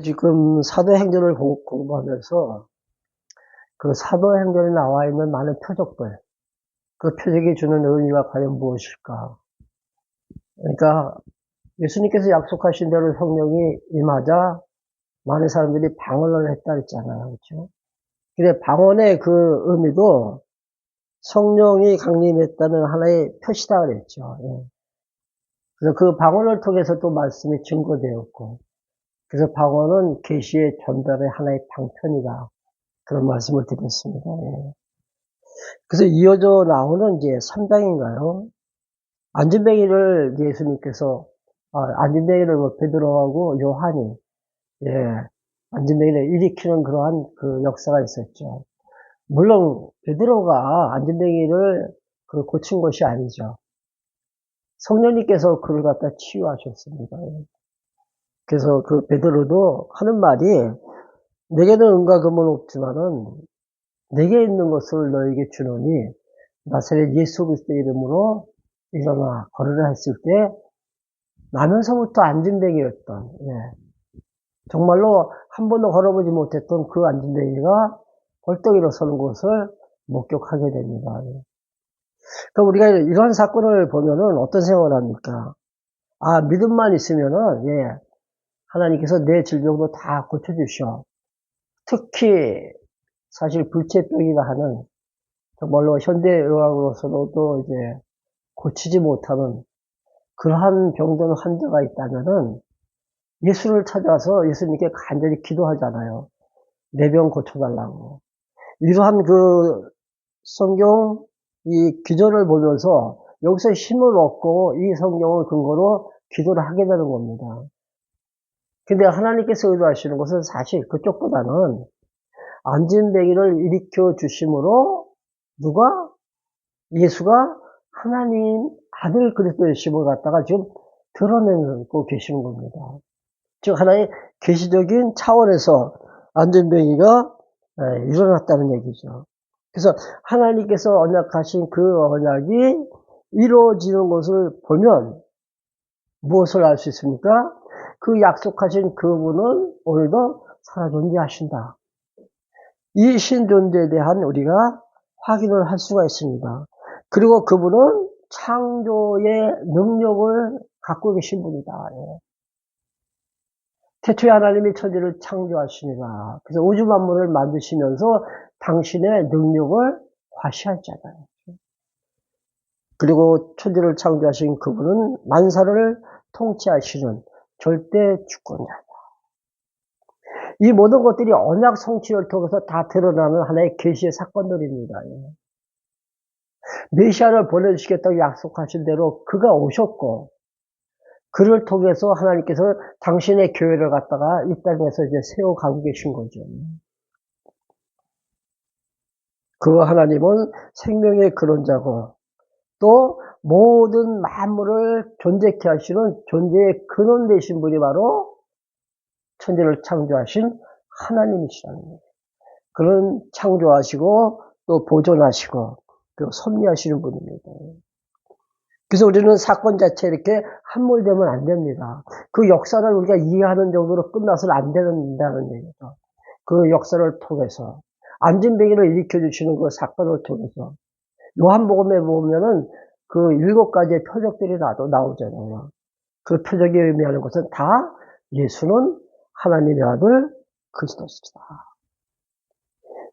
지금 사도행전을 공부하면서 그 사도행전에 나와 있는 많은 표적들, 그 표적이 주는 의미가 과연 무엇일까? 그러니까 예수님께서 약속하신 대로 성령이 임하자 많은 사람들이 방언을 했다 했잖아요. 그렇죠? 근데 방언의 그 의미도 성령이 강림했다는 하나의 표시다 그랬죠. 예. 그래서 그 방언을 통해서 또 말씀이 증거되었고, 그래서 방언은 계시의 전달의 하나의 방편이다. 그런 말씀을 드렸습니다. 예. 그래서 이어져 나오는 이제 3장인가요? 안진뱅이를 예수님께서, 안진뱅이를 베드로하고 요한이, 예, 안진뱅이를 일으키는 그러한 그 역사가 있었죠. 물론, 베드로가 안진뱅이를 고친 것이 아니죠. 성령님께서 그를 갖다 치유하셨습니다. 그래서 그 베드로도 하는 말이, 내게는 은과 금은 없지만은, 내게 있는 것을 너에게 주노니, 나사렛 예수 그리스도 이름으로 일어나 걸으라 했을 때 나면서부터 안진뱅이였던, 예, 정말로 한 번도 걸어보지 못했던 그 안진뱅이가 벌떡 일어서는 것을 목격하게 됩니다. 예. 그럼 우리가 이런 사건을 보면은 어떤 생각을 합니까? 믿음만 있으면은, 예, 하나님께서 내 질병도 다 고쳐주셔. 특히 사실 불치병이라 하는 정말로 현대의학으로서도 이제 고치지 못하는 그러한 병든 환자가 있다면은 예수를 찾아서 예수님께 간절히 기도하잖아요. 내 병 고쳐달라고. 이러한 성경 이 기도를 보면서 여기서 힘을 얻고 이 성경을 근거로 기도를 하게 되는 겁니다. 근데 하나님께서 의도하시는 것은 사실 그쪽보다는 안진뱅이를 일으켜 주심으로 누가? 예수가 하나님 아들 그리스도의 심을 갖다가 지금 드러내고 계시는 겁니다. 즉 하나의 계시적인 차원에서 안진뱅이가 일어났다는 얘기죠. 그래서 하나님께서 언약하신 그 언약이 이루어지는 것을 보면 무엇을 알 수 있습니까? 그 약속하신 그분은 오늘도 살아 존재하신다. 이 신존재에 대한 우리가 확인을 할 수가 있습니다. 그리고 그분은 창조의 능력을 갖고 계신 분이다. 태초에 하나님이 천지를 창조하시니라. 그래서 우주 만물을 만드시면서 당신의 능력을 과시하잖아요. 그리고 천지를 창조하신 그분은 만사를 통치하시는 절대 주권자다. 이 모든 것들이 언약 성취를 통해서 다 드러나는 하나의 계시의 사건들입니다. 메시아를 보내주시겠다고 약속하신 대로 그가 오셨고, 그를 통해서 하나님께서 당신의 교회를 갖다가 이 땅에서 이제 세워가고 계신 거죠. 그 하나님은 생명의 근원자고, 또 모든 만물을 존재케 하시는 존재의 근원 되신 분이 바로 천지를 창조하신 하나님이시라는 거예요. 그런 창조하시고 또 보존하시고 또 섭리하시는 분입니다. 그래서 우리는 사건 자체에 이렇게 함몰되면 안 됩니다. 그 역사를 우리가 이해하는 정도로 끝나서는 안 된다는 얘기죠. 그 역사를 통해서 안진뱅이를 일으켜주시는 그 사건을 통해서 요한복음에 보면은 그 7가지의 표적들이 나오잖아요. 그 표적이 의미하는 것은 다 예수는 하나님의 아들 그리스도시다.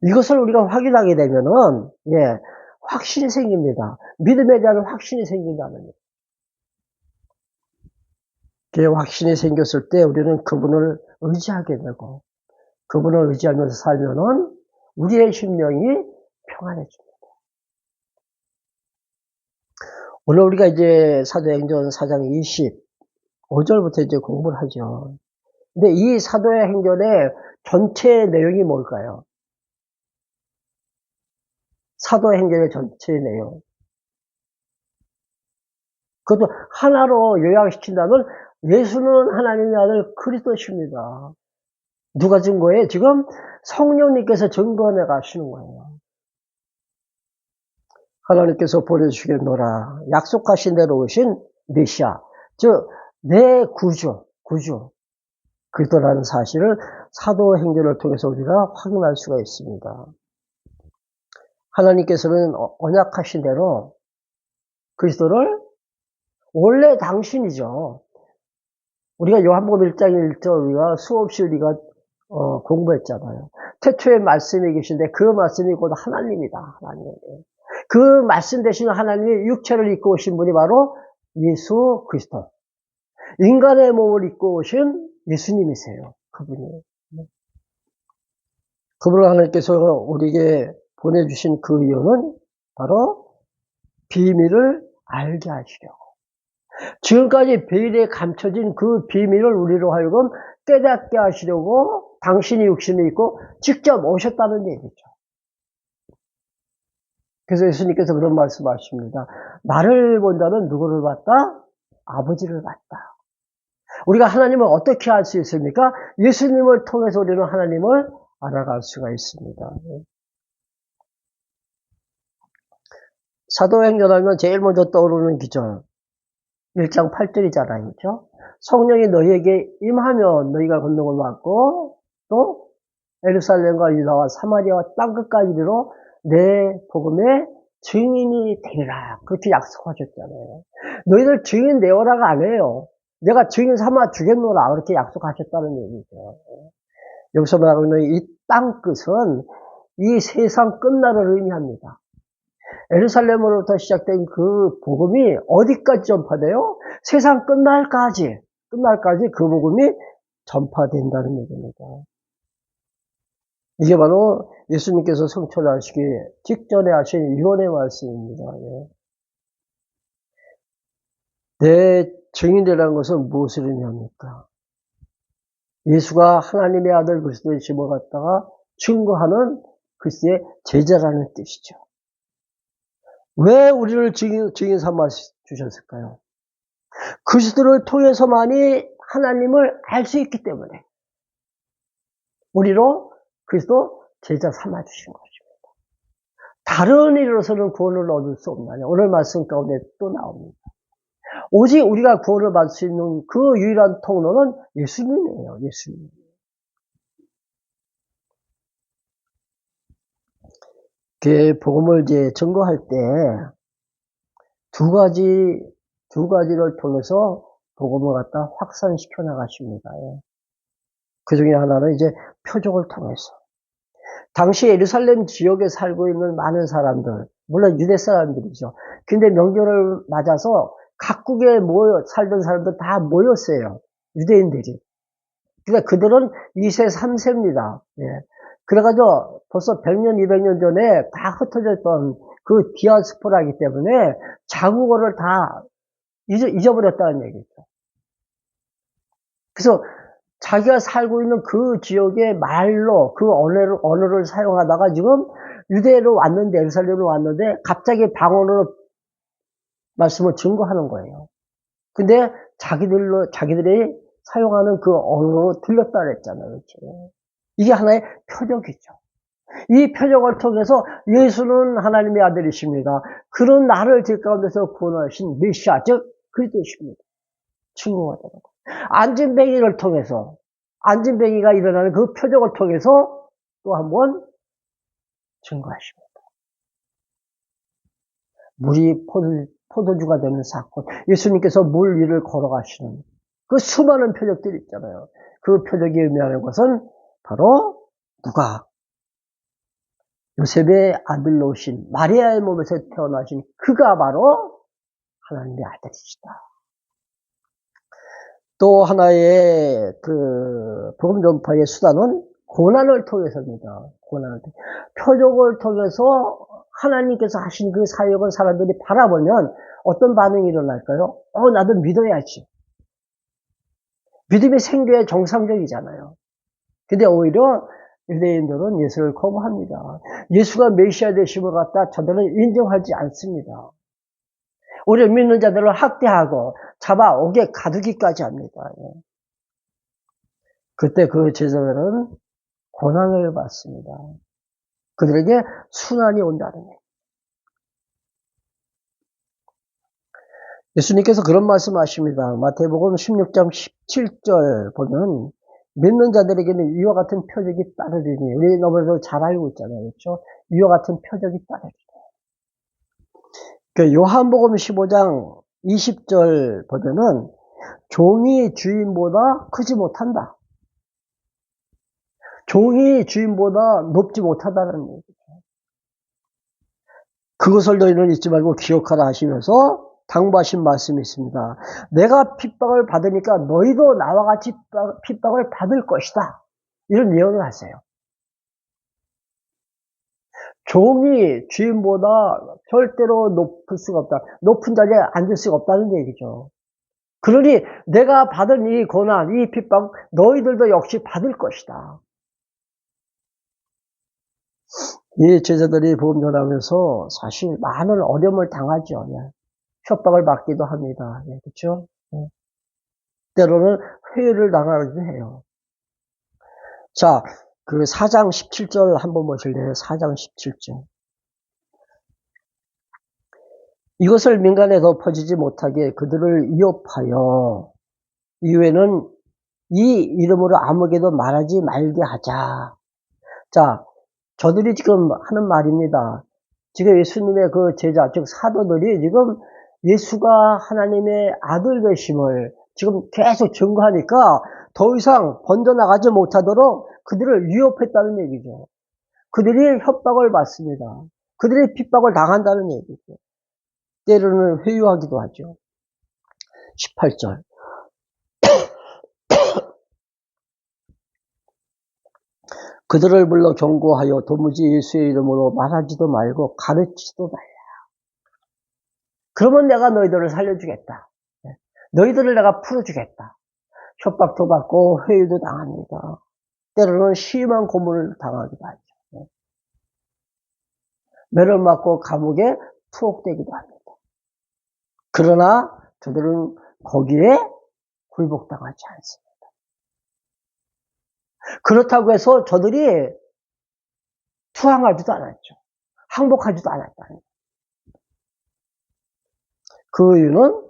이것을 우리가 확인하게 되면은, 예, 확신이 생깁니다. 믿음에 대한 확신이 생긴다는 거예요. 그 확신이 생겼을 때 우리는 그분을 의지하게 되고, 그분을 의지하면서 살면은 우리의 심령이 평안해집니다. 오늘 우리가 이제 사도행전 4장 25절부터 이제 공부를 하죠. 근데 이 사도행전의 전체 내용이 뭘까요? 사도행전의 전체 내용. 그것도 하나로 요약시킨다면 예수는 하나님의 아들 그리스도십니다. 누가 증거해? 지금 성령님께서 증거해 가시는 거예요. 하나님께서 보내주시겠노라. 약속하신 대로 오신 메시아. 즉, 내 구주. 그리스도라는 사실을 사도행전을 통해서 우리가 확인할 수가 있습니다. 하나님께서는 언약하신 대로 그리스도를 원래 당신이죠. 우리가 요한복음 1장 1절 우리가 수없이 우리가 공부했잖아요. 태초에 말씀이 계신데 그 말씀이 곧 하나님이다. 하나님. 그 말씀 되신 하나님이 육체를 입고 오신 분이 바로 예수 그리스도. 인간의 몸을 입고 오신 예수님이세요. 그분이. 그분을 하나님께서 우리에게 보내주신 그 이유는 바로 비밀을 알게 하시려고. 지금까지 베일에 감춰진 그 비밀을 우리로 하여금 깨닫게 하시려고 당신이 육신을 입고 직접 오셨다는 얘기죠. 그래서 예수님께서 그런 말씀하십니다. 나를 본 자는 누구를 봤다? 아버지를 봤다. 우리가 하나님을 어떻게 알 수 있습니까? 예수님을 통해서 우리는 하나님을 알아갈 수가 있습니다. 사도행전 하면 제일 먼저 떠오르는 기절 1장 8절이잖아요. 그렇죠? 성령이 너희에게 임하면 너희가 권능을 받고 또 예루살렘과 유다와 사마리아와 땅끝까지 이르러 내 복음의 증인이 되리라. 그렇게 약속하셨잖아요. 너희들 증인 되어라가 아니에요. 내가 증인 삼아 주겠노라. 그렇게 약속하셨다는 얘기죠. 여기서 말하고 있는 이 땅끝은 이 세상 끝날을 의미합니다. 예루살렘으로부터 시작된 그 복음이 어디까지 전파돼요? 세상 끝날까지 그 복음이 전파된다는 얘기입니다. 이게 바로 예수님께서 성천하시기 직전에 하신 유언의 말씀입니다. 내 증인이라는 것은 무엇을 의미합니까? 예수가 하나님의 아들 그리스도의 짐을 갖다가 증거하는 그리스도의 제자라는 뜻이죠. 왜 우리를 증인 삼아 주셨을까요? 그리스도를 통해서만이 하나님을 알 수 있기 때문에 우리로 그리스도 제자 삼아 주신 것입니다. 다른 일로서는 구원을 얻을 수 없나요? 오늘 말씀 가운데 또 나옵니다. 오직 우리가 구원을 받을 수 있는 그 유일한 통로는 예수님이에요. 예수님. 그 복음을 이제 증거할 때 두 가지를 통해서 복음을 갖다 확산시켜 나가십니다. 그 중에 하나는 이제 표적을 통해서. 당시 예루살렘 지역에 살고 있는 많은 사람들, 물론 유대 사람들이죠. 근데 명절을 맞아서 각국에 살던 사람들 다 모였어요. 유대인들이. 그러니까 그들은 2세, 3세입니다. 예. 그래가지고 벌써 100년, 200년 전에 다 흩어졌던 그 디아스포라이기 때문에 자국어를 다 잊어버렸다는 얘기죠. 그래서 자기가 살고 있는 그 지역의 말로 그 언어를 사용하다가 지금 유대로 왔는데, 예루살렘으로 왔는데 갑자기 방언으로 말씀을 증거하는 거예요. 근데 자기들이 사용하는 그 언어로 들렸다 그랬잖아요. 그렇죠? 이게 하나의 표적이죠. 이 표적을 통해서 예수는 하나님의 아들이십니다. 그런 나를 제 가운데서 구원하신 메시아, 즉 그리스도십니다. 증거가 되는 거예요. 안진뱅이를 통해서, 안진뱅이가 일어나는 그 표적을 통해서 또 한 번 증거하십니다. 물이 포도주가 되는 사건, 예수님께서 물 위를 걸어가시는 그 수많은 표적들이 있잖아요. 그 표적이 의미하는 것은 바로 누가? 요셉의 아들로 오신 마리아의 몸에서 태어나신 그가 바로 하나님의 아들이시다. 또 하나의 그 복음 전파의 수단은 고난을 통해서입니다. 고난을 통해 표적을 통해서 하나님께서 하신 그 사역을 사람들이 바라보면 어떤 반응이 일어날까요? 나도 믿어야지. 믿음이 생겨야 정상적이잖아요. 근데 오히려 유대인들은 예수를 거부합니다. 예수가 메시아 되심을 갖다 저들은 인정하지 않습니다. 오히려 믿는 자들을 학대하고 잡아 옥에 가두기까지 합니다. 그때 그 제자들은 고난을 받습니다. 그들에게 순환이 온다는 얘기예요. 예수님께서 그런 말씀하십니다. 마태복음 16장 17절 보면 믿는 자들에게는 이와 같은 표적이 따르리니, 우리 너무나도 잘 알고 있잖아요. 그렇죠? 이와 같은 표적이 따르리니. 그 요한복음 15장 20절 보면은 종이 주인보다 크지 못한다. 종이 주인보다 높지 못하다는 얘기죠. 그것을 너희는 잊지 말고 기억하라 하시면서 당부하신 말씀이 있습니다. 내가 핍박을 받으니까 너희도 나와 같이 핍박을 받을 것이다. 이런 예언을 하세요. 종이 주인보다 절대로 높을 수가 없다. 높은 자리에 앉을 수가 없다는 얘기죠. 그러니 내가 받은 이 고난, 이 핍박 너희들도 역시 받을 것이다. 이 제자들이 복음 전하면서 사실 많은 어려움을 당하죠. 협박을 받기도 합니다. 그렇죠? 때로는 회유를 당하기도 해요. 자, 그 4장 17절 한번 보실래요? 4장 17절. 이것을 민간에 더 퍼지지 못하게 그들을 위협하여 이후에는 이 이름으로 아무에게도 말하지 말게 하자. 자, 저들이 지금 하는 말입니다. 지금 예수님의 그 제자, 즉 사도들이 지금 예수가 하나님의 아들 되심을 지금 계속 증거하니까 더 이상 번져나가지 못하도록 그들을 위협했다는 얘기죠. 그들이 협박을 받습니다. 그들이 핍박을 당한다는 얘기죠. 때로는 회유하기도 하죠. 18절. 그들을 불러 경고하여 도무지 예수의 이름으로 말하지도 말고 가르치지도 말라. 그러면 내가 너희들을 살려주겠다. 너희들을 내가 풀어주겠다. 협박도 받고 회유도 당합니다. 때로는 심한 고문을 당하기도 하죠. 매를 맞고 감옥에 투옥되기도 합니다. 그러나 저들은 거기에 굴복당하지 않습니다. 그렇다고 해서 저들이 투항하지도 않았죠. 항복하지도 않았다는. 그 이유는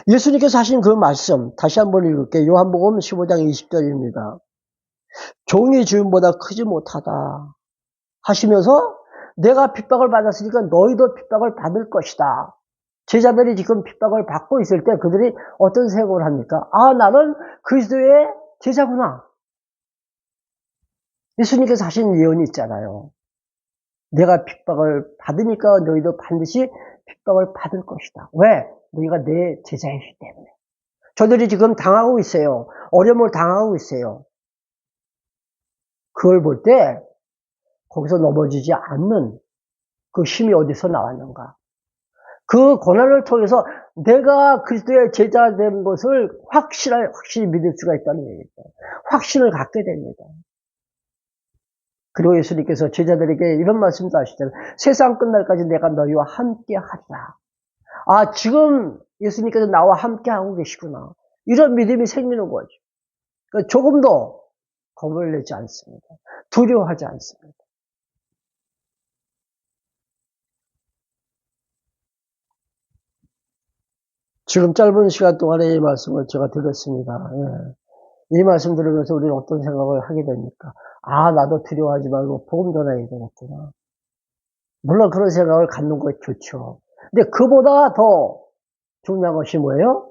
예수님께서 하신 그 말씀 다시 한번 읽을게요. 요한복음 15장 20절입니다. 종이 주인보다 크지 못하다 하시면서 내가 핍박을 받았으니까 너희도 핍박을 받을 것이다. 제자들이 지금 핍박을 받고 있을 때 그들이 어떤 생각을 합니까? 아, 나는 그리스도의 제자구나. 예수님께서 하신 예언이 있잖아요. 내가 핍박을 받으니까 너희도 반드시 핍박을 받을 것이다. 왜? 너희가 내 제자이기 때문에. 저들이 지금 당하고 있어요. 어려움을 당하고 있어요. 그걸 볼 때 거기서 넘어지지 않는 그 힘이 어디서 나왔는가. 그 고난을 통해서 내가 그리스도의 제자 된 것을 확실히 믿을 수가 있다는 얘기죠. 확신을 갖게 됩니다. 그리고 예수님께서 제자들에게 이런 말씀도 하시잖아요. 세상 끝날까지 내가 너희와 함께 하리라. 아, 지금 예수님께서 나와 함께 하고 계시구나. 이런 믿음이 생기는 거죠. 그러니까 조금도 겁을 내지 않습니다. 두려워하지 않습니다. 지금 짧은 시간 동안에 이 말씀을 제가 들었습니다. 이 말씀 들으면서 우리는 어떤 생각을 하게 됩니까? 아, 나도 두려워하지 말고 복음 전해야 되겠구나. 물론 그런 생각을 갖는 거 좋죠. 근데 그보다 더 중요한 것이 뭐예요?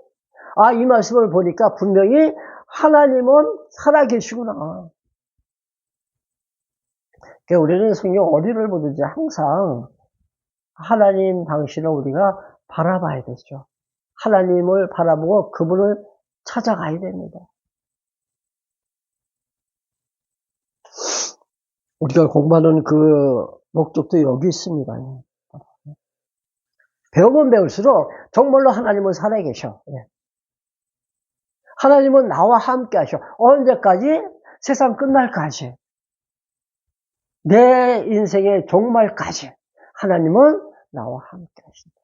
아, 이 말씀을 보니까 분명히 하나님은 살아계시구나. 그러니까 우리는 성경 어디를 보든지 항상 하나님 당신을 우리가 바라봐야 되죠. 하나님을 바라보고 그분을 찾아가야 됩니다. 우리가 공부하는 그 목적도 여기 있습니다. 배우면 배울수록 정말로 하나님은 살아계셔. 하나님은 나와 함께 하셔. 언제까지? 세상 끝날까지. 내 인생의 종말까지. 하나님은 나와 함께 하신다.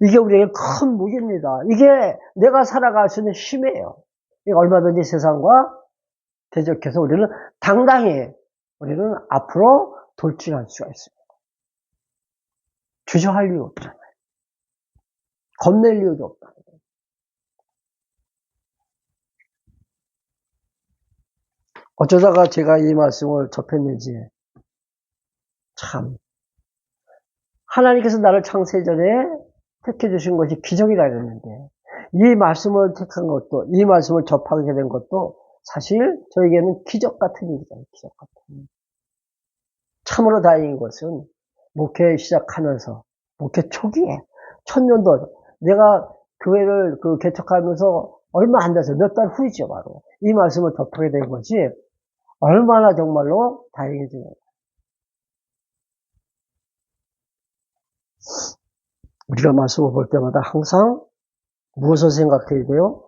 이게 우리에게 큰 무기입니다. 이게 내가 살아갈 수 있는 힘이에요. 얼마든지 세상과 대적해서 우리는 당당히 우리는 앞으로 돌진할 수가 있습니다. 주저할 이유 없잖아요. 겁낼 이유도 없다. 어쩌다가 제가 이 말씀을 접했는지, 참. 하나님께서 나를 창세 전에 택해 주신 것이 기적이라 그랬는데, 이 말씀을 택한 것도, 이 말씀을 접하게 된 것도 사실 저에게는 기적 같은 일이잖아요. 기적 같은 일. 참으로 다행인 것은 목회 시작하면서, 목회 초기에, 천년도, 내가 교회를 개척하면서 얼마 안 돼서 몇 달 후이죠, 바로. 이 말씀을 접하게 된 것이 얼마나 정말로 다행이지. 우리가 말씀을 볼 때마다 항상 무엇을 생각해야 돼요?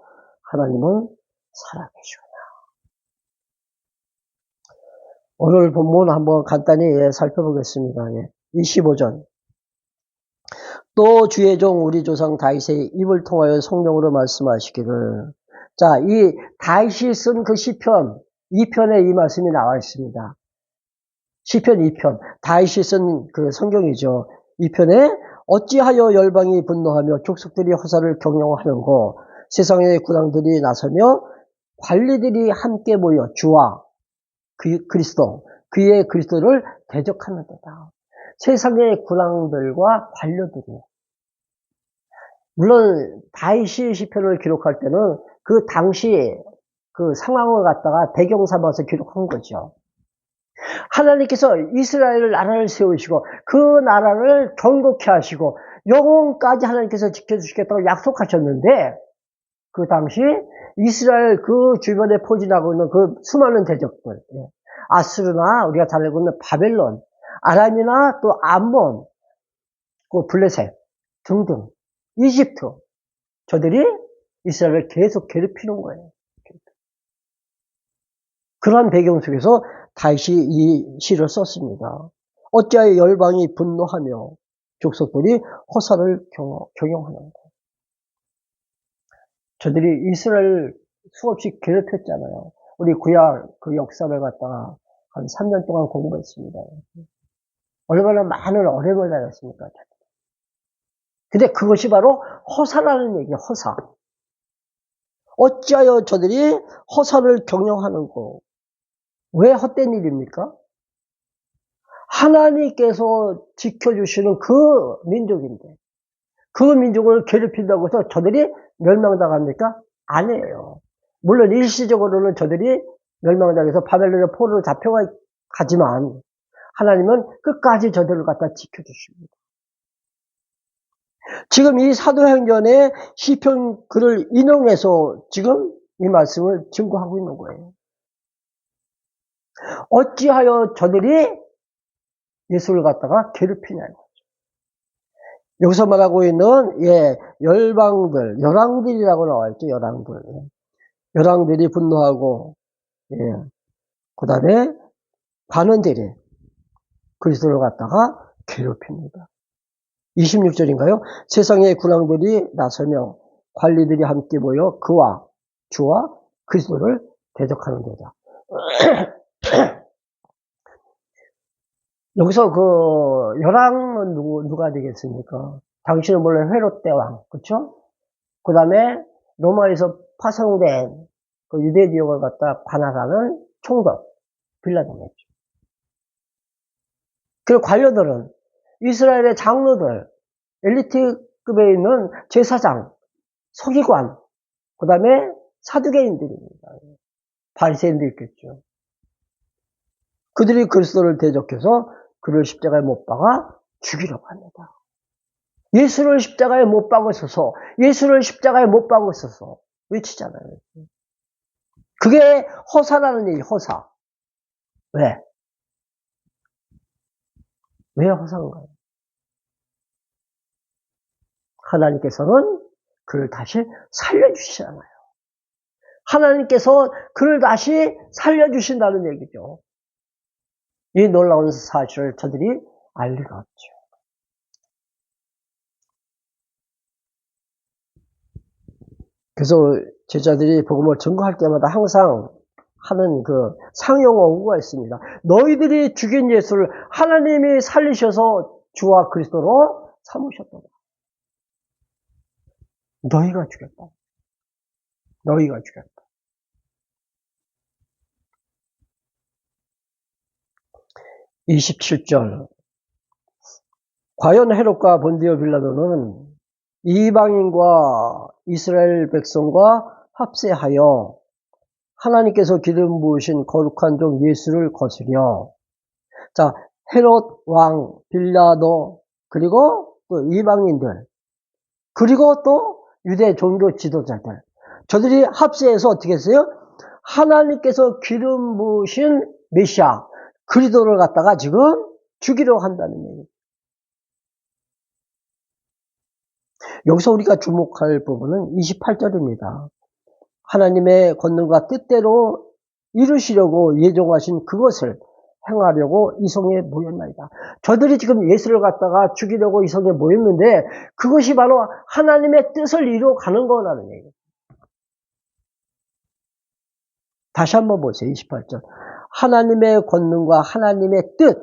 하나님은 살아계시구나. 오늘 본문 한번 간단히 살펴보겠습니다. 25절. 또 주의 종 우리 조상 다윗의 입을 통하여 성령으로 말씀하시기를. 자, 이 다윗이 쓴 그 시편 2편에 이 말씀이 나와 있습니다. 시편 2편. 다윗이 쓴 그 성경이죠. 2편에 어찌하여 열방이 분노하며 족속들이 허사를 경영하는고 세상의 군왕들이 나서며 관리들이 함께 모여 주와 그리스도, 그의 그리스도를 대적하는도다. 세상의 군왕들과 관료들이. 물론 다윗이 시편을 기록할 때는 그 당시 그 상황을 갖다가 배경 삼아서 기록한 거죠. 하나님께서 이스라엘 나라를 세우시고 그 나라를 견고케 하시고 영원까지 하나님께서 지켜주시겠다고 약속하셨는데 그 당시 이스라엘 그 주변에 포진하고 있는 그 수많은 대적들, 아수르나 우리가 잘 알고 있는 바벨론, 아람이나 또 암몬, 그 블레셋 등등, 이집트, 저들이 이스라엘을 계속 괴롭히는 거예요. 그러한 배경 속에서 다윗이 이 시를 썼습니다. 어찌하여 열방이 분노하며 족속들이 허사를 경영하는가. 저들이 이스라엘 수없이 괴롭혔잖아요. 우리 구약 그 역사를 갖다가 한 3년 동안 공부했습니다. 얼마나 많은 어려움을 당했습니까? 근데 그것이 바로 허사라는 얘기예요. 허사. 어찌하여 저들이 허사를 경영하는고. 왜 헛된 일입니까? 하나님께서 지켜주시는 그 민족인데 그 민족을 괴롭힌다고 해서 저들이 멸망당합니까? 아니에요. 물론 일시적으로는 저들이 멸망당해서 바벨론의 포로로 잡혀가지만 하나님은 끝까지 저들을 갖다 지켜주십니다. 지금 이 사도행전의 시편 글을 인용해서 지금 이 말씀을 증거하고 있는 거예요. 어찌하여 저들이 예수를 갖다가 괴롭히냐는 거죠. 여기서 말하고 있는 열방들, 열왕들이라고 나와 있죠. 열왕들. 열왕들이 분노하고 그 다음에 관원들이 그리스도를 갖다가 괴롭힙니다. 26절인가요? 세상의 군왕들이 나서며 관리들이 함께 모여 그와 주와 그리스도를 대적하는 거다. 여기서 그 열왕은 누가 되겠습니까? 당시는 물론 헤롯 대왕, 그렇죠? 그 다음에 로마에서 파송된 그 유대 지역을 갖다 관할하는 총독 빌라도였죠. 그리고 관료들은 이스라엘의 장로들, 엘리트급에 있는 제사장, 서기관, 그 다음에 사두개인들입니다. 바리새인도 있겠죠. 그들이 그리스도를 대적해서 그를 십자가에 못 박아 죽이려고 합니다. 예수를 십자가에 못 박으소서, 예수를 십자가에 못 박으소서 외치잖아요. 그게 허사라는 얘기, 허사. 왜? 왜 허사인가요? 하나님께서는 그를 다시 살려주시잖아요. 하나님께서 그를 다시 살려주신다는 얘기죠. 이 놀라운 사실을 저들이 알 리가 없죠. 그래서 제자들이 복음을 증거할 때마다 항상 하는 그 상용어구가 있습니다. 너희들이 죽인 예수를 하나님이 살리셔서 주와 그리스도로 삼으셨다. 너희가 죽였다. 너희가 죽였다. 27절. 과연 헤롯과 본디오 빌라도는 이방인과 이스라엘 백성과 합세하여 하나님께서 기름 부으신 거룩한 종 예수를 거스려. 자, 헤롯 왕, 빌라도, 그리고 또 이방인들, 그리고 또 유대 종교 지도자들. 저들이 합세해서 어떻게 했어요? 하나님께서 기름 부으신 메시아, 그리스도를 갖다가 지금 죽이려 한다는 얘기예요. 여기서 우리가 주목할 부분은 28절입니다. 하나님의 권능과 뜻대로 이루시려고 예정하신 그것을 행하려고 이성에 모였나이다. 저들이 지금 예수를 갖다가 죽이려고 이성에 모였는데 그것이 바로 하나님의 뜻을 이루어가는 거라는 얘기예요. 다시 한번 보세요. 28절. 하나님의 권능과 하나님의 뜻,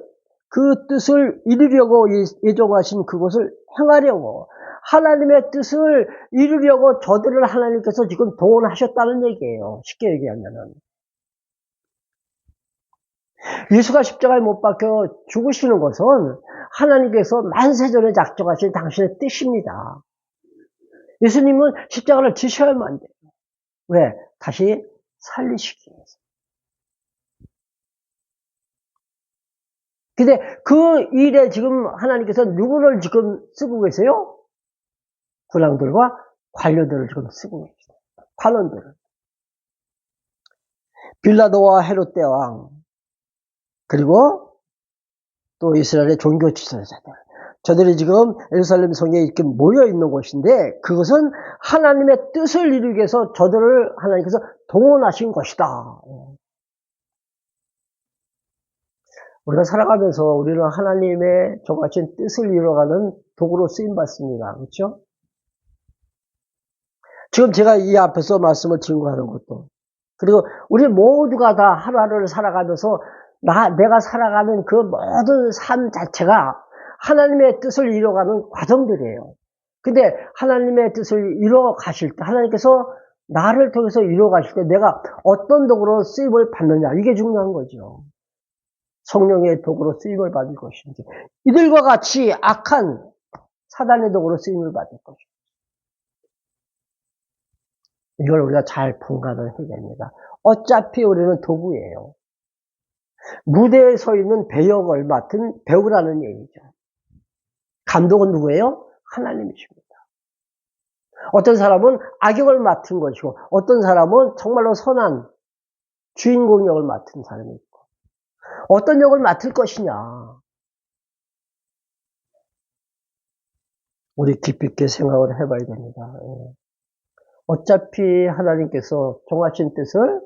그 뜻을 이루려고 예정하신 그것을 행하려고, 하나님의 뜻을 이루려고 저들을 하나님께서 지금 동원하셨다는 얘기예요. 쉽게 얘기하면은. 예수가 십자가에 못 박혀 죽으시는 것은 하나님께서 만세전에 작정하신 당신의 뜻입니다. 예수님은 십자가를 지셔야만 안 돼요. 왜? 다시 살리시기 위해서. 근데 그 일에 지금 하나님께서 누구를 지금 쓰고 계세요? 군왕들과 관료들을 지금 쓰고 계시다. 관원들을. 빌라도와 헤롯 대왕, 그리고 또 이스라엘의 종교 지도자들. 저들이 지금 예루살렘 성에 이렇게 모여 있는 곳인데 그것은 하나님의 뜻을 이루기 위해서 저들을 하나님께서 동원하신 것이다. 우리가 살아가면서 우리는 하나님의 정하신 뜻을 이루어가는 도구로 쓰임받습니다. 그렇죠? 지금 제가 이 앞에서 말씀을 증거하는 것도, 그리고 우리 모두가 다 하루하루를 살아가면서 내가 살아가는 그 모든 삶 자체가 하나님의 뜻을 이루어가는 과정들이에요. 근데 하나님의 뜻을 이루어 가실 때, 하나님께서 나를 통해서 이루어 가실 때 내가 어떤 도구로 쓰임을 받느냐, 이게 중요한 거죠. 성령의 도구로 쓰임을 받을 것인지, 이들과 같이 악한 사단의 도구로 쓰임을 받을 것인지, 이걸 우리가 잘 분간을 해야 됩니다. 어차피 우리는 도구예요. 무대에 서 있는 배역을 맡은 배우라는 얘기죠. 감독은 누구예요? 하나님이십니다. 어떤 사람은 악역을 맡은 것이고, 어떤 사람은 정말로 선한 주인공 역을 맡은 사람이 있고, 어떤 역을 맡을 것이냐, 우리 깊이 있게 생각을 해봐야 됩니다. 어차피 하나님께서 정하신 뜻을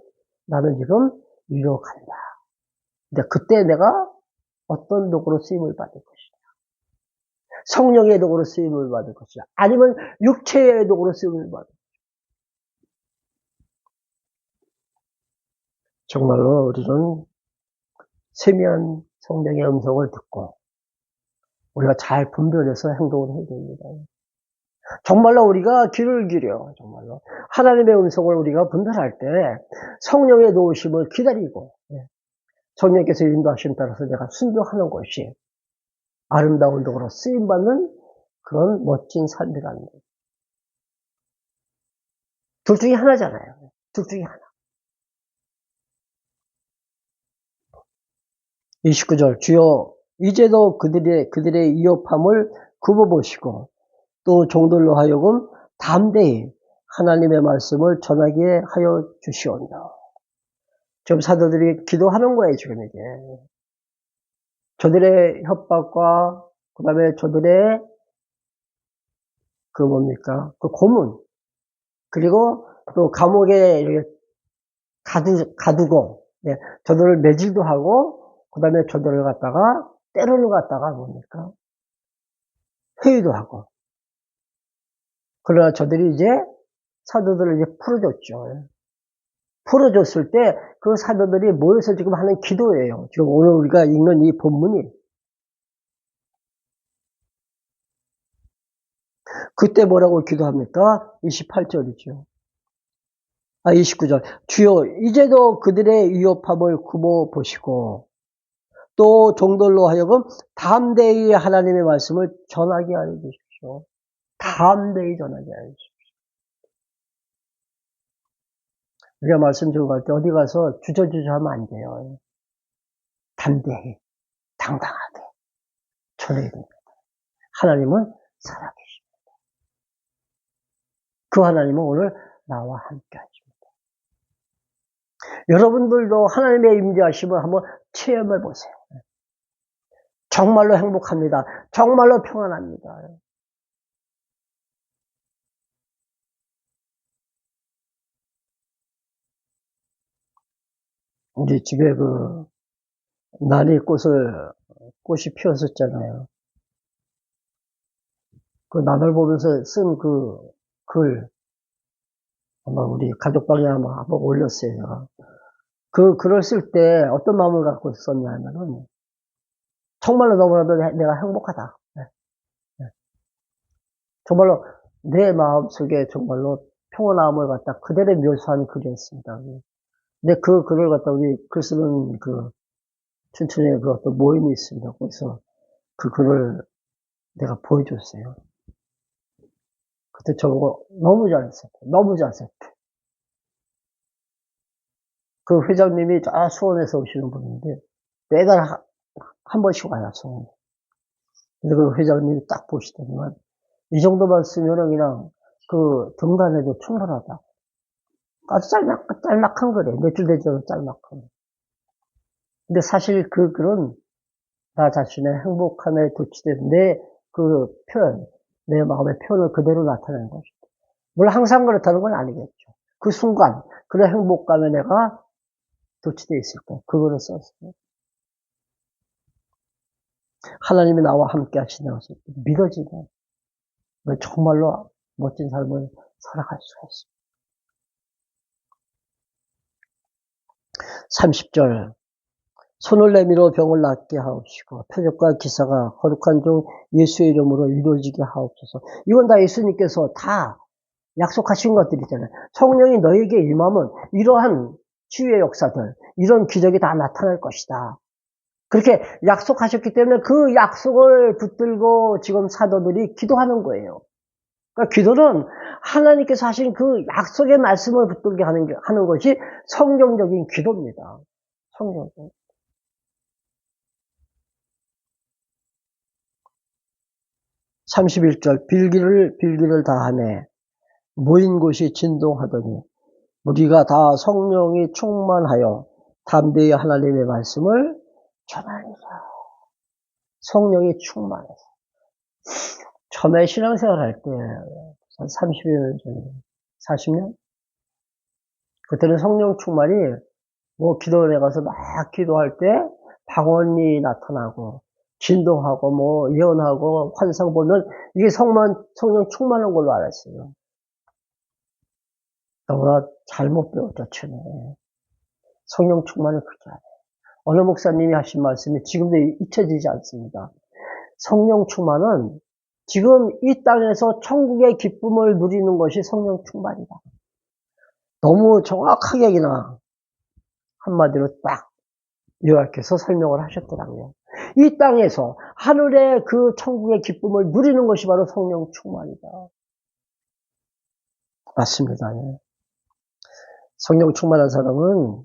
나는 지금 이루어간다. 근데 그때 내가 어떤 도구로 쓰임을 받을 것이냐, 성령의 도구로 쓰임을 받을 것이냐, 아니면 육체의 도구로 쓰임을 받을 것이냐. 정말로 우리는 세미한 성령의 음성을 듣고 우리가 잘 분별해서 행동을 해야 됩니다. 정말로 우리가 귀를 기울여 정말로 하나님의 음성을 우리가 분별할 때 성령의 도우심을 기다리고 성령께서 인도하심 따라서 내가 순종하는 것이 아름다운 도구로 쓰임받는 그런 멋진 삶이라는 거예요. 둘 중에 하나잖아요. 둘 중에 하나. 29절. 주여 이제도 그들의 이업함을 굽어보시고 또 종들로 하여금 담대히 하나님의 말씀을 전하게 하여 주시옵니다. 지금 사도들이 기도하는 거예요, 지금 이게. 저들의 협박과 그 다음에 저들의 그 고문, 그리고 또 감옥에 이렇게 가두고 저들을 매질도 하고 그 다음에 저들을 갖다가 때로는 갖다가 회유도 하고. 그러나 저들이 이제 사도들을 이제 풀어줬죠. 풀어줬을 때 그 사도들이 모여서 지금 하는 기도예요. 지금 오늘 우리가 읽는 이 본문이. 그때 뭐라고 기도합니까? 28절이죠. 29절. 주여 이제도 그들의 위협함을 굽어 보시고 또 종들로 하여금 담대히 하나님의 말씀을 전하게 하여 주십시오. 담대히 전하게 하여 주십시오. 우리가 말씀 전할 때 어디 가서 주저주저 하면 안 돼요. 담대히, 당당하게 전해야 됩니다. 하나님은 살아계십니다. 그 하나님은 오늘 나와 함께 하십니다. 여러분들도 하나님의 임재하심을 한번 체험해 보세요. 정말로 행복합니다. 정말로 평안합니다. 우리 집에 꽃이 피었었잖아요. 그 난을 보면서 쓴 글, 아마 우리 가족방에 한번 올렸어요. 그 글을 쓸 때 어떤 마음을 갖고 썼냐면은, 정말로 너무나도 내가 행복하다. 정말로 내 마음속에 정말로 평온함을 갖다 그대로 묘사한 글이었습니다. 근데 그 글을 갖다 우리 글 쓰는 춘천에 어떤 모임이 있습니다. 거기서 그 글을 내가 보여줬어요. 그때 저보고 너무 잘 썼대. 너무 잘 썼대. 그 회장님이 저 수원에서 오시는 분인데 매달 한 번씩 와요. 근데 그 회장님이 딱 보시더니만 이 정도만 쓰면은 그냥 그 등단해도 충분하다. 아주 짤막한 거래. 며칠 되지 않은 짤막한. 근데 사실 그 글은 나 자신의 행복함에 도취된 그 표현, 내 마음의 표현을 그대로 나타내는 것이다. 물론 항상 그렇다는 건 아니겠죠. 그 순간, 그런 행복감에 내가 도취되어 있을 때, 그거를 썼어요. 하나님이 나와 함께 하신다는 것을 믿어지면 정말로 멋진 삶을 살아갈 수가 있습니다. 30절 손을 내밀어 병을 낫게 하옵시고 표적과 기사가 거룩한 종 예수의 이름으로 이루어지게 하옵소서. 이건 다 예수님께서 다 약속하신 것들이잖아요. 성령이 너에게 임하면 이러한 치유의 역사들, 이런 기적이 다 나타날 것이다. 그렇게 약속하셨기 때문에 그 약속을 붙들고 지금 사도들이 기도하는 거예요. 그러니까 기도는 하나님께서 하신 그 약속의 말씀을 붙들게 하는 것이 성경적인 기도입니다. 성경적. 31절 빌기를 다하매 모인 곳이 진동하더니 우리가 다 성령이 충만하여 담대히 하나님의 말씀을 전하니라. 성령이 충만해서. 처음에 신앙생활 할 때, 한 30년 전에, 40년? 그때는 성령 충만이, 기도원에 가서 막 기도할 때, 방언이 나타나고, 진동하고, 예언하고, 환상 보면, 이게 성령 충만한 걸로 알았어요. 너무나 잘못 배웠죠, 처음에. 성령 충만을 그렇게 하네. 어느 목사님이 하신 말씀이 지금도 잊혀지지 않습니다. 성령 충만은 지금 이 땅에서 천국의 기쁨을 누리는 것이 성령 충만이다. 너무 정확하게 그냥 한마디로 딱 요약해서 설명을 하셨더라고요. 이 땅에서 하늘의 그 천국의 기쁨을 누리는 것이 바로 성령 충만이다. 맞습니다. 성령 충만한 사람은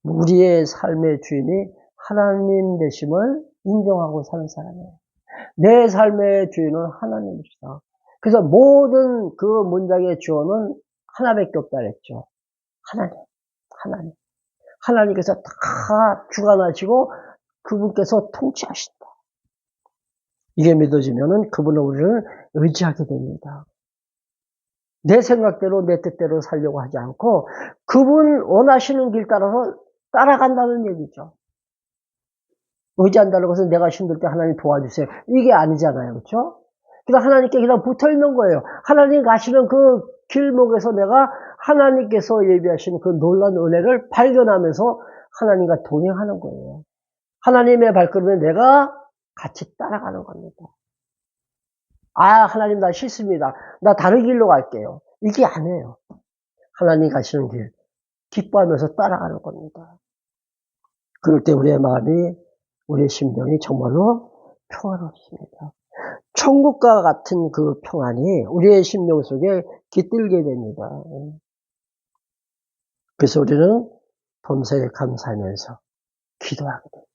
우리의 삶의 주인이 하나님 되심을 인정하고 사는 사람이에요. 내 삶의 주인은 하나님이시다. 그래서 모든 그 문장의 주어는 하나밖에 없다 그랬죠. 하나님. 하나님께서 다 주관하시고 그분께서 통치하신다. 이게 믿어지면은 그분은 우리를 의지하게 됩니다. 내 생각대로 내 뜻대로 살려고 하지 않고 그분 원하시는 길 따라서 따라간다는 얘기죠. 의지한다는 것은 내가 힘들 때 하나님 도와주세요. 이게 아니잖아요. 그렇죠? 그래서 하나님께 그냥 붙어 있는 거예요. 하나님 가시는 그 길목에서 내가 하나님께서 예비하신 그 놀라운 은혜를 발견하면서 하나님과 동행하는 거예요. 하나님의 발걸음에 내가 같이 따라가는 겁니다. 하나님 나 싫습니다. 나 다른 길로 갈게요. 이게 아니에요. 하나님 가시는 길 기뻐하면서 따라가는 겁니다. 그럴 때 우리의 마음이 우리의 심령이 정말로 평안없습니다. 천국과 같은 그 평안이 우리의 심령 속에 깃들게 됩니다. 그래서 우리는 범사에 감사하면서 기도하게 됩니다.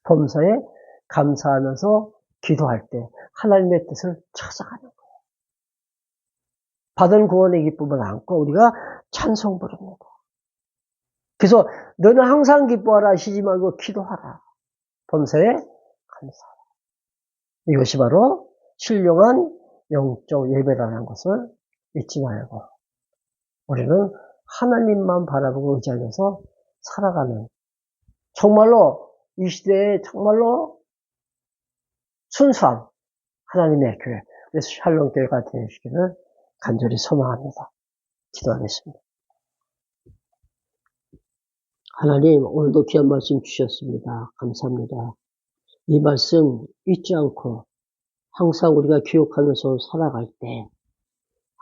범사에 감사하면서 기도할 때 하나님의 뜻을 찾아가는 거예요. 받은 구원의 기쁨을 안고 우리가 찬송 부릅니다. 그래서 너는 항상 기뻐하라 하시지 말고 기도하라. 범사에 감사하라. 이것이 바로 신령한 영적 예배라는 것을 잊지 말고 우리는 하나님만 바라보고 의지하면서 살아가는 정말로 이 시대에 정말로 순수한 하나님의 교회, 그래서 샬롬 교회가 되시기를 간절히 소망합니다. 기도하겠습니다. 하나님, 오늘도 귀한 말씀 주셨습니다. 감사합니다. 이 말씀 잊지 않고 항상 우리가 기억하면서 살아갈 때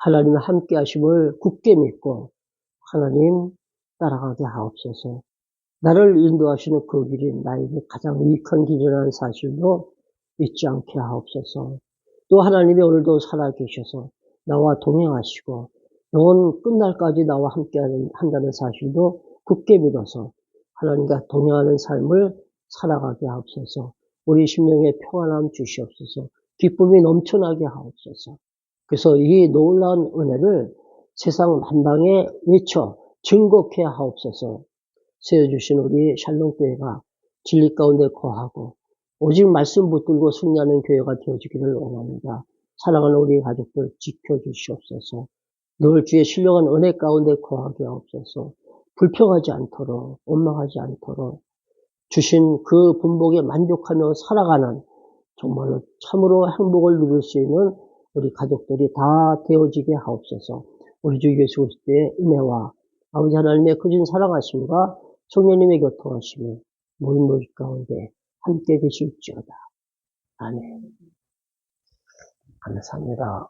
하나님의 함께 하심을 굳게 믿고 하나님 따라가게 하옵소서. 나를 인도하시는 그 길이 나에게 가장 유익한 길이라는 사실도 잊지 않게 하옵소서. 또 하나님이 오늘도 살아계셔서 나와 동행하시고 영원 끝날까지 나와 함께 한다는 사실도 굳게 믿어서 하나님과 동행하는 삶을 살아가게 하옵소서. 우리 심령에 평안함 주시옵소서. 기쁨이 넘쳐나게 하옵소서. 그래서 이 놀라운 은혜를 세상 만방에 외쳐 증거케 하옵소서. 세워주신 우리 샬롬교회가 진리 가운데 거하고 오직 말씀 붙들고 승리하는 교회가 되어지기를 원합니다. 사랑하는 우리 가족들 지켜주시옵소서. 늘 주의 신령한 은혜 가운데 거하게 하옵소서. 불평하지 않도록 원망하지 않도록 주신 그 분복에 만족하며 살아가는 정말로 참으로 행복을 누릴 수 있는 우리 가족들이 다 되어지게 하옵소서. 우리 주 예수 그리스도의 은혜와 아버지 하나님의 크신 사랑하심과 성령님의 교통하심이 모든 모집 가운데 함께 계실지어다. 아멘. 감사합니다.